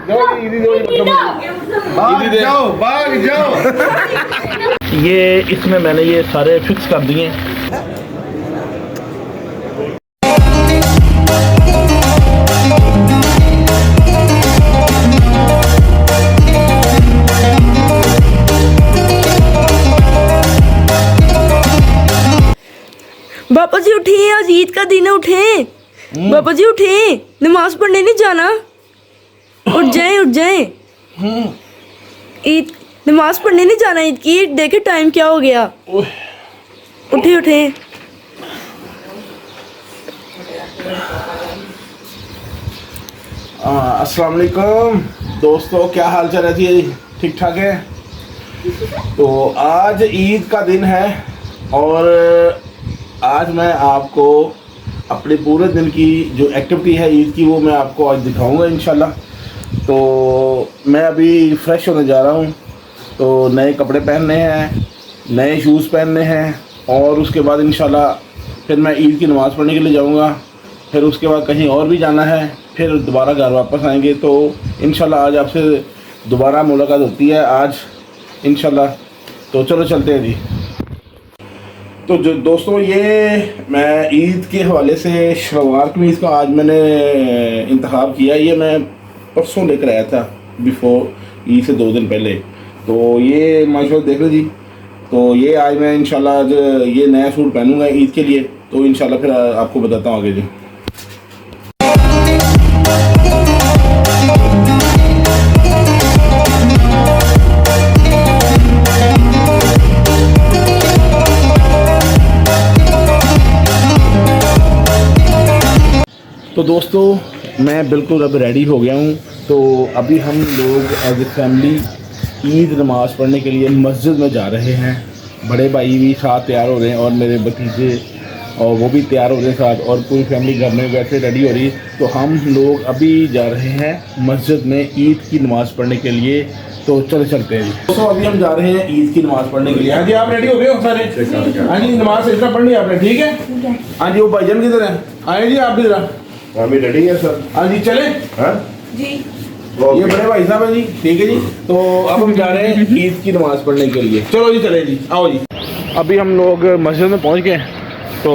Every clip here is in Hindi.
भाग जाओ। ये इसमें मैंने ये सारे फिक्स कर दिए। बापा जी उठे, आज ईद का दिन है, उठे। बापा जी उठे, नमाज पढ़ने नहीं जाना। उठ जाए उठ जाए। ईद नमाज पढ़ने नहीं जाना ईद की। देखे टाइम क्या हो गया। उठे उठे। अस्सलाम वालेकुम दोस्तों, क्या हाल चाल है जी? ठीक ठाक है। तो आज ईद का दिन है और आज मैं आपको अपने पूरे दिन की जो एक्टिविटी है ईद की वो मैं आपको आज दिखाऊंगा इंशाल्लाह। तो मैं अभी फ्रेश होने जा रहा हूँ, तो नए कपड़े पहनने हैं, नए शूज़ पहनने हैं और उसके बाद इंशाल्लाह फिर मैं ईद की नमाज़ पढ़ने के लिए जाऊँगा। फिर उसके बाद कहीं और भी जाना है, फिर दोबारा घर वापस आएंगे। तो इंशाल्लाह आज आपसे दोबारा मुलाकात होती है आज इंशाल्लाह। तो चलो चलते हैं जी। तो जो दोस्तों, ये मैं ईद के हवाले से शलवार कमीज़ का आज मैंने इंतखाब किया। ये मैं परसों लेकर आया था, बिफोर ईद से 2 दिन पहले। तो ये माशाल्लाह देख लो जी। तो ये आज मैं इंशाल्लाह आज ये नया सूट पहनूंगा ईद के लिए। तो इंशाल्लाह फिर आपको बताता हूँ आगे जी। तो दोस्तों, मैं बिल्कुल अब रेडी हो गया हूँ। तो अभी हम लोग एज ए फैमिली ईद नमाज़ पढ़ने के लिए मस्जिद में जा रहे हैं। बड़े भाई भी साथ तैयार हो रहे हैं और मेरे भतीजे और वो भी तैयार हो रहे हैं साथ, और पूरी फैमिली घर में वैसे रेडी हो रही है। तो हम लोग अभी जा रहे हैं मस्जिद में ईद की नमाज़ पढ़ने के लिए। तो चले चलते हैं। दोस्तों, अभी हम जा रहे हैं ईद की नमाज़ पढ़ने के लिए। हाँ जी, आप रेडी हो गए हो सारे? हाँ जी, नमाज़ इतना पढ़नी है आपने, ठीक है? हाँ जी, वो भाईजान किधर है? आए जी, आप भी जरा। अभी रेडी है सर? हाँ जी, चले जी। ये बड़े भाई साहब है जी, ठीक है जी। तो अब हम जा रहे हैं ईद की नमाज़ पढ़ने के लिए। चलो जी, चले जी, आओ जी। अभी हम लोग मस्जिद में पहुंच गए। तो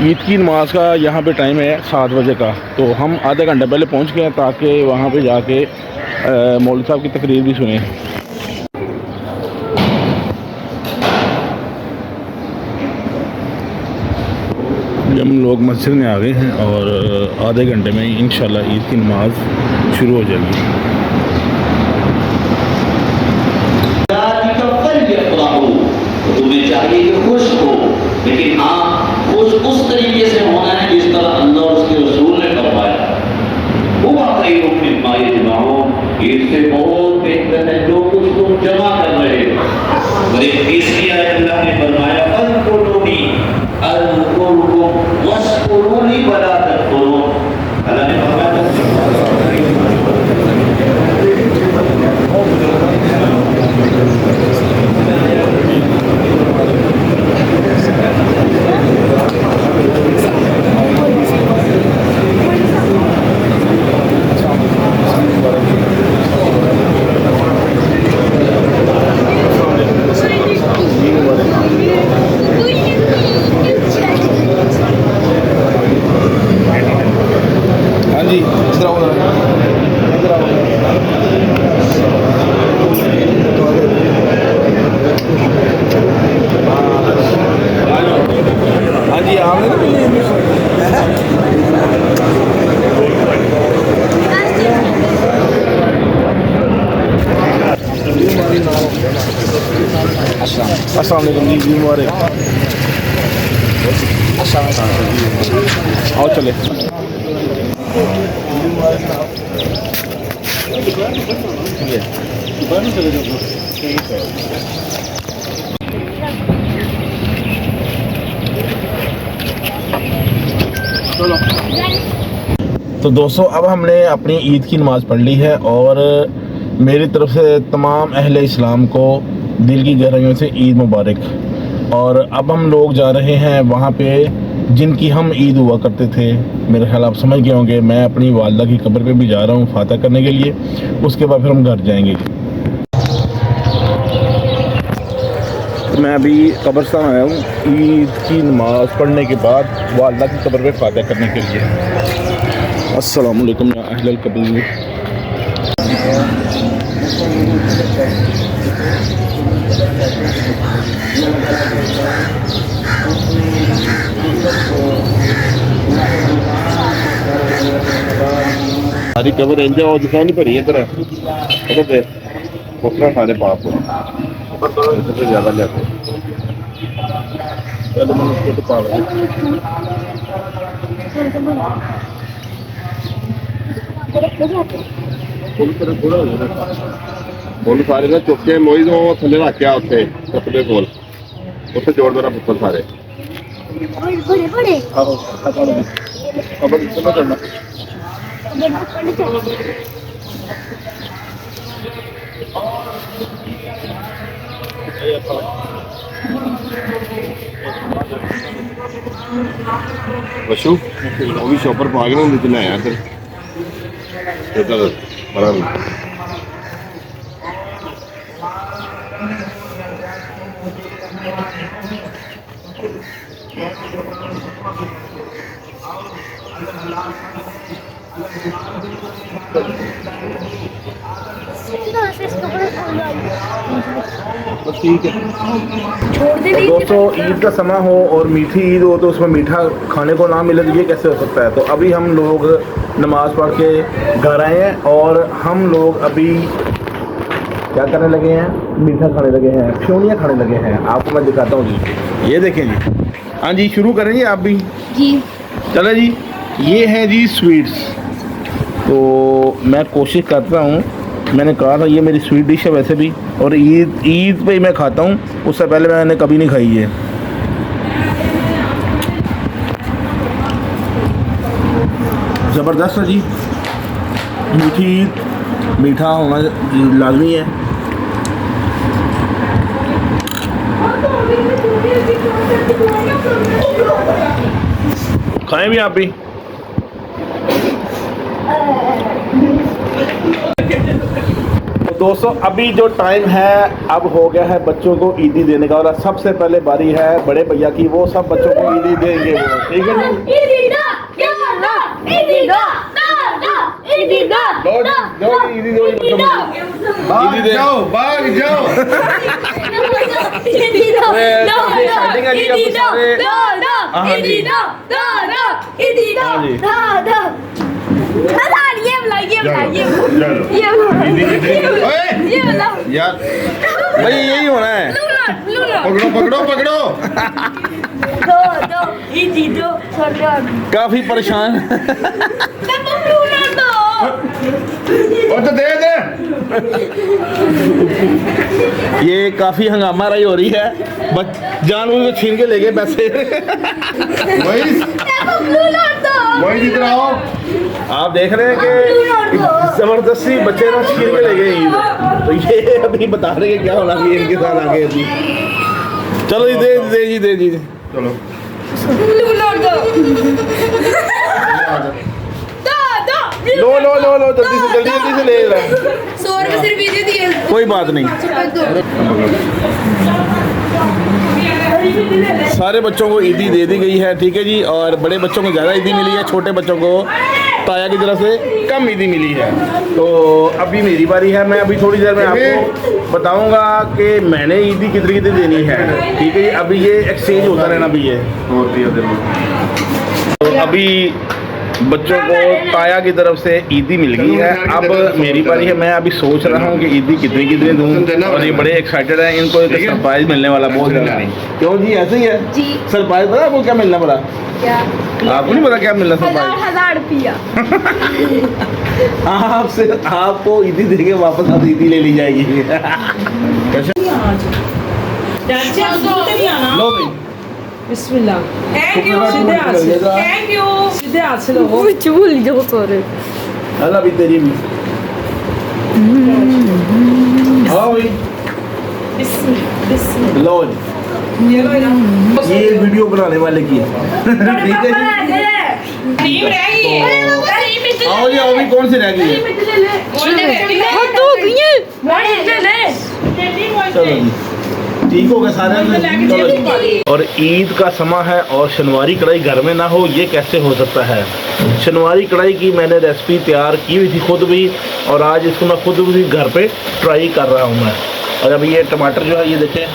ईद की नमाज़ का यहाँ पे टाइम है 7 बजे का। तो हम आधे घंटे पहले पहुंच गए ताकि वहाँ पे जाके मौलवी साहब की तकरीर भी सुने। हम लोग मस्जिद में आ गए हैं और आधे घंटे में इंशाल्लाह ईद की नमाज शुरू हो जाएगी। तुम्हें चाहिए कि खुश हो, लेकिन हाँ खुश उस तरीके से होना है जिस तरह अल्लाह और उसके रसूल ने फरमाया। वो वाकई ईद से बहुत बेहतर है जो कुछ तुम जमा कर रहे हो। और एक तीसरी आयत अल्लाह ने फरमाया, बला तकफुरून। अल्लाह ने फरमाया अस्सलाम वालेकुम जी, मुबारक। आओ चले। तो दोस्तों, अब हमने अपनी ईद की नमाज़ पढ़ ली है और मेरी तरफ से तमाम अहले इस्लाम को दिल की गहराइयों से ईद मुबारक। और अब हम लोग जा रहे हैं वहाँ पे जिनकी हम ईद हुआ करते थे। मेरे ख्याल आप समझ गए होंगे। मैं अपनी वालदा की कब्र पे भी जा रहा हूँ फातह करने के लिए, उसके बाद फिर हम घर जाएंगे। मैं अभी कब्रिस्तान आया हूँ ईद की नमाज़ पढ़ने के बाद वालदा की कब्र पे फातह करने के लिए। अस्सलाम वालेकुम या अहलल कब्र। सारी कब्र इंजा और दिखा नहीं भरी है तरह उतना सारे पाप हो सबसे ज़्यादा जाते पहले मैंने उसको तो पाल बोल सारे ना चुके मोई तो थले रख के उत्थे कपड़े कोल उत्थे जोड़ देना पुत्तर सारे बशु वो भी शॉपर पा के नहीं देते यार फिर इधर बड़ा ठीक है। दोस्तों ईद का समय हो और मीठी ईद हो तो उसमें मीठा खाने को ना मिले तो ये कैसे हो सकता है। तो अभी हम लोग नमाज़ पढ़ के घर आए हैं और हम लोग अभी क्या करने लगे हैं, मीठा खाने लगे हैं, फ्योनियाँ खाने लगे हैं। आपको मैं दिखाता हूँ जी, ये देखें जी। हाँ जी शुरू करें जी आप भी जी। चलो जी, ये हैं जी स्वीट्स। तो मैं कोशिश करता हूँ, मैंने कहा था ये मेरी स्वीट डिश है वैसे भी, और ईद पे ही मैं खाता हूँ, उससे पहले मैंने कभी नहीं खाई है। ज़बरदस्त है जी। मीठी ईद, मीठा होना लाजमी है। खाएं भी आप भी। दोस्तों अभी जो टाइम है अब हो गया है बच्चों को ईदी देने का, और सबसे पहले बारी है बड़े भैया की, वो सब बच्चों को ईदी देंगे वो, ठीक है यार भाई यही होना है। पकड़ो पकड़ो पकड़ो। काफी परेशान। तो दे दे। ये काफी हंगामा रही हो रही है, जानवर को छीन के ले गए पैसे। वही जितना हो आप देख रहे हैं कि जबरदस्ती बच्चे ना छीन के ले गए ईद। तो ये अभी बता रहे हैं क्या होना चाहिए इनके साथ आगे अभी। चलो जी दे जी चलो। लो जल्दी से ले ले। 100 रुपए सिर्फ ईदी दिए। कोई बात नहीं। सारे बच्चों को ईदी दे दी गई है, ठीक है जी। और बड़े बच्चों को ज़्यादा ईदी मिली है, छोटे बच्चों को ताया की तरफ से कम ईदी मिली है। तो अभी मेरी बारी है। मैं अभी थोड़ी देर में आपको बताऊंगा कि मैंने ईदी कितनी देनी है, ठीक है जी। अभी ये एक्सचेंज होता रहना भी है। तो अभी बच्चों को ताया की तरफ से ईदी मिल गई है, अब मेरी बारी है। मैं अभी सोच रहा हूँ कि ईदी कितनी दूँ, और ये बड़े एक्साइटेड हैं। इनको एक सरप्राइज मिलने वाला बहुत ज़्यादा। क्यों जी ऐसे ही है जी? सरप्राइज पता आपको क्या मिलना पड़ा? क्या आपको नहीं पता क्या मिलना सरप्राइज? 1000 रुपया। आपसे आपको ईदी देके वापस आप ईदी ले ली जाएगी। लो भाई बिस्मिल्लाह। थैंक यू सीधे हाथ से लो। कुछ भूल जाओ सारे। अल्लाह भी तेरी भी। हाँ भाई लो ये लो इधर। ये वीडियो बनाने वाले की है। ठीक है जी। नीम रह गई है। आओ जी आओ भी, कौन सी रह गई है? हाँ तो हो गई है। चलो जी, ठीक हो गए सारे। चलो जी। और ईद का समा है और शनवारी कढ़ाई घर में ना हो, ये कैसे हो सकता है? शनवारी कढ़ाई की मैंने रेसिपी तैयार की हुई थी खुद भी, और आज इसको मैं खुद भी घर पे ट्राई कर रहा हूँ मैं। और अभी ये टमाटर जो है ये देखें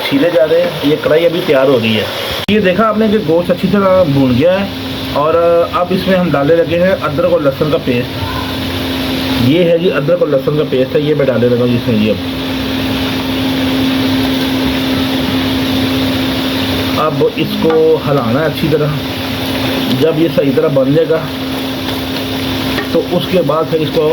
छीले जा रहे हैं, ये कढ़ाई अभी तैयार हो रही है। ये देखा आपने कि गोश्त अच्छी तरह भून गया है, और अब इसमें हम डालने लगे हैं अदरक और लहसुन का पेस्ट। ये है जी अदरक और लहसुन का पेस्ट है, ये मैं डालने लगा इसमें जी। अब इसको हिलाना है अच्छी तरह। जब ये सही तरह बन जाएगा तो उसके बाद फिर इसको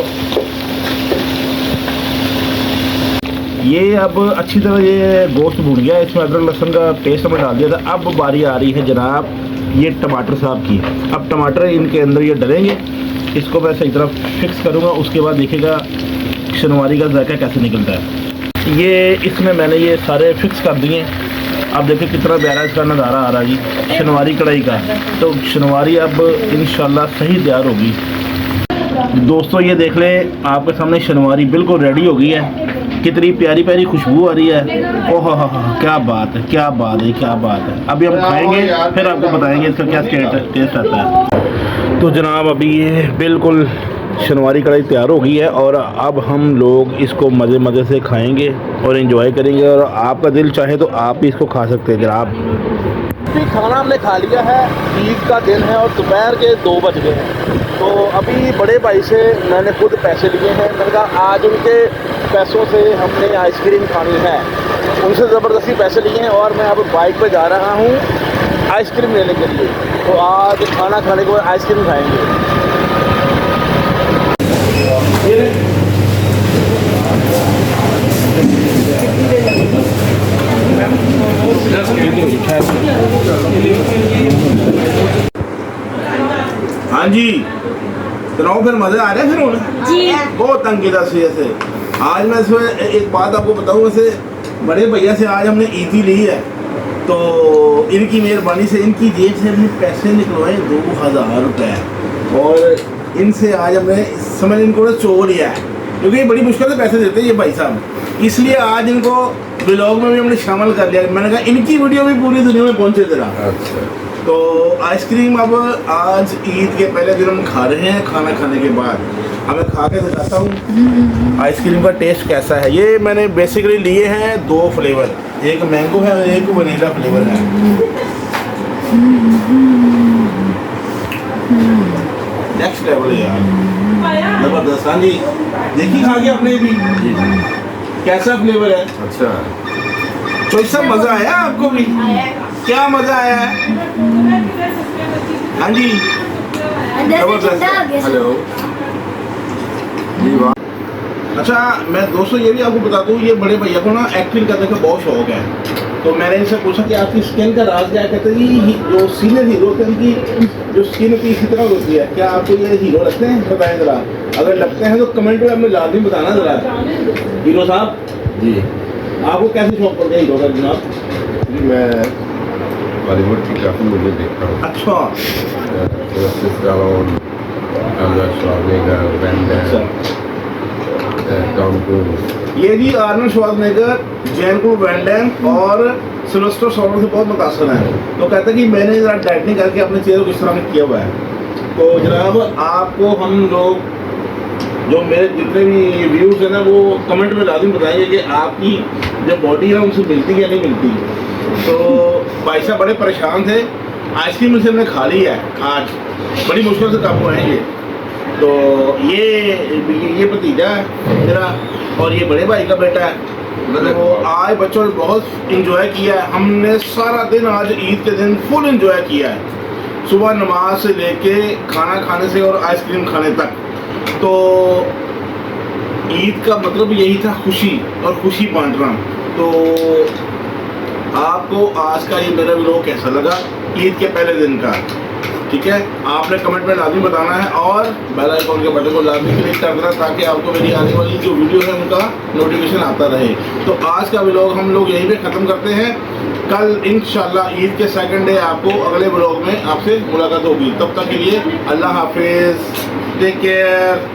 ये अब अच्छी तरह ये गोश्त भून गया, इसमें अदरक लहसुन का पेस्ट हमने डाल दिया था। अब बारी आ रही है जनाब ये टमाटर साहब की। अब टमाटर इनके अंदर ये डलेंगे, इसको मैं सही तरह फिक्स करूँगा। उसके बाद देखिएगा शनवारी का जायका कैसे निकलता है। ये इसमें मैंने ये सारे फिक्स कर दिए। अब देखिए कितना प्यारा इसका नज़ारा आ रहा है जी शनवारी कढ़ाई का। तो शनवारी अब इंशाल्लाह सही तैयार होगी। दोस्तों ये देख लें आपके सामने शनवारी बिल्कुल रेडी हो गई है। कितनी प्यारी प्यारी खुशबू आ रही है। ओह क्या बात है, क्या बात है, क्या बात है। अभी हम खाएंगे फिर आपको बताएंगे इसका क्या टेस्ट आता है। तो जनाब अभी ये बिल्कुल शनवारी कढ़ाई तैयार हो गई है, और अब हम लोग इसको मज़े मज़े से खाएंगे और एंजॉय करेंगे। और आपका दिल चाहे तो आप भी इसको खा सकते हैं जनाब। खाना हमने खा लिया है, ईद का दिन है और दोपहर के 2 बज गए हैं। तो अभी बड़े भाई से मैंने खुद पैसे लिए हैं। मैंने कहा आज उनके पैसों से हमने आइसक्रीम खानी है। उनसे ज़बरदस्ती पैसे लिए हैं और मैं अब बाइक पे जा रहा हूँ आइसक्रीम लेने के लिए। तो आज खाना खाने के बाद आइसक्रीम खाएंगे। हाँ जी सुनाओ, फिर मज़े आ रहे हैं फिर जी। बहुत तंग किया से। आज मैं इसमें एक बात आपको बताऊँ, वैसे बड़े भैया से आज हमने ईदी ली है, तो इनकी मेहरबानी से इनकी जेब से हमने पैसे निकलवाए 2000 रुपये। और इनसे आज हमने समझ इनको चोर लिया है, क्योंकि ये बड़ी मुश्किल से पैसे देते हैं ये भाई साहब। इसलिए आज इनको ब्लॉग में भी हमने शामिल कर लिया। मैंने कहा इनकी वीडियो भी पूरी दुनिया में पहुँचे जरा। तो आइसक्रीम अब आज ईद के पहले दिन हम खा रहे हैं। खाना खाने के बाद अब मैं खा के दिखाता हूँ आइसक्रीम का टेस्ट कैसा है। ये मैंने बेसिकली लिए हैं 2 फ्लेवर, एक मैंगो है और एक वनीला फ्लेवर है। नेक्स्ट लेवल है यार, जबरदस्त। हाँ जी देखिए खा के अपने भी कैसा फ्लेवर है। अच्छा तो इससे मज़ा आया आपको भी? क्या मज़ा आया है? हाँ जी हेलो। अच्छा मैं दोस्तों ये भी आपको बता दूँ, ये बड़े भैया को ना एक्टिंग करने का बहुत शौक है। तो मैंने इनसे पूछा कि आपकी स्किन का राज क्या है। कहते हैं जो सीनियर हीरो होते हैं उनकी जो स्किन की इसी तरह होती है। क्या आपको ये हीरो लगते हैं? बताएं ज़रा, अगर लगते हैं तो कमेंट में हमें लाजमी बताना ज़रा। हीरो साहब जी आपको कैसे शौक पड़ता है हीरो का जनाब? जी मैं बॉलीवुड की काफ़ी मूवी देखता हूँ। अच्छा टॉम क्रूज। ये जी आर्नल्ड श्वार्ज़नेगर, जैन-क्लॉड वैन डैम और सिल्वेस्टर स्टैलोन से बहुत मुतासर है। तो कहते हैं कि मैंने ज़रा डाइटिंग करके अपने चेहरे को इस तरह में किया हुआ है। तो जनाब आपको हम लोग जो मेरे जितने भी व्यूज़ हैं ना वो कमेंट में लाजिम बताएंगे कि आपकी जो बॉडी है उनसे मिलती है या नहीं मिलती। तो भाई साहब बड़े परेशान थे, आइसक्रीम से हमने खा ली है आज, बड़ी मुश्किल से काबू आएंगे। तो ये भतीजा है मेरा और ये बड़े भाई का बेटा है। तो आज बच्चों ने बहुत इंजॉय किया है। हमने सारा दिन आज ईद के दिन फुल इंजॉय किया है, सुबह नमाज से लेके खाना खाने से और आइसक्रीम खाने तक। तो ईद का मतलब यही था खुशी और खुशी बांटना। तो आपको आज का ये मेरा व्लॉग कैसा लगा ईद के पहले दिन का? ठीक है, आपने कमेंट में लाजमी बताना है और बेल आइकन के बटन को लाजमी क्लिक कर देना ताकि आपको मेरी आने वाली जो वीडियो है उनका नोटिफिकेशन आता रहे। तो आज का व्लॉग हम लोग यहीं पे ख़त्म करते हैं। कल इंशाल्लाह ईद के सेकंड डे आपको अगले व्लॉग में आपसे मुलाकात होगी। तब तक के लिए अल्लाह हाफिज़, टेक केयर।